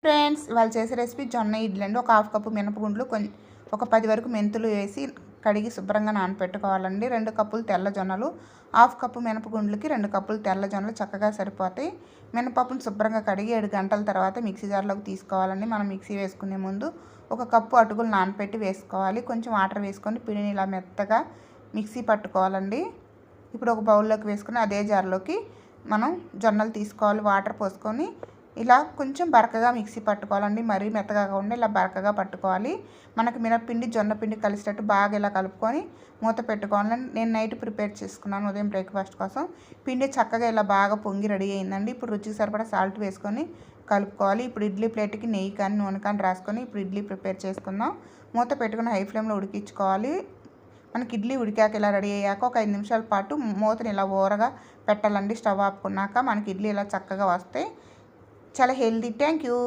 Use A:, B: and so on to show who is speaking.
A: Friends ఇవాళ చేసే recipe జొన్న ఇడ్లీ అండి. ఒక హాఫ్ కప్పు మినపగుండ్లు, ఒక 10 వరకు మెంతులు వేసి కడిగి శుభ్రంగా నానపెట్టుకోవాలండి. 2 కప్పులు తెల్ల జొన్నలు, హాఫ్ కప్పు మినపగుండ్లకి 2 కప్పులు తెల్ల జొన్నలు చక్కగా సరిపోతాయి. మినపప్పును శుభ్రంగా కడిగి 7 గంటల తర్వాత మిక్సీ జార్లోకి తీసుకోవాలండి. మనం మిక్సీ వేసుకునే ముందు ఒక కప్పు అటుకులు నానపెట్టి వేసుకోవాలి. కొంచెం వాటర్ వేసుకొని పిండిని ఇలా మెత్తగా మిక్సీ పట్టుకోవాలండి. ఇప్పుడు ఒక బౌల్లోకి వేసుకొని అదే జార్లోకి మనం జొన్నలు తీసుకోవాలి. వాటర్ పోసుకొని ఇలా కొంచెం బరకగా మిక్సీ పట్టుకోవాలండి. మరీ మెత్తగా కాకుండా ఇలా బరకగా పట్టుకోవాలి. మనకి మినప్పిండి జొన్న పిండి కలిసేటట్టు బాగా ఇలా కలుపుకొని మూత పెట్టుకోవాలండి. నేను నైట్ ప్రిపేర్ చేసుకున్నాను ఉదయం బ్రేక్ఫాస్ట్ కోసం. పిండి చక్కగా ఇలా బాగా పొంగి రెడీ అయిందండి. ఇప్పుడు రుచికి సరిపడా సాల్ట్ వేసుకొని కలుపుకోవాలి. ఇప్పుడు ఇడ్లీ ప్లేట్కి నెయ్యి కానీ నూనె కానీ రాసుకొని ఇప్పుడు ఇడ్లీ ప్రిపేర్ చేసుకుందాం. మూత పెట్టుకుని హై ఫ్లేమ్లో ఉడికించుకోవాలి. మనకి ఇడ్లీ ఉడికాక ఇలా రెడీ అయ్యాక ఒక 5 నిమిషాల పాటు మూతని ఇలా ఓరగా పెట్టాలండి. స్టవ్ ఆపుకున్నాక మనకి ఇడ్లీ ఇలా చక్కగా వస్తాయి. చాలా హెల్దీ. Thank you.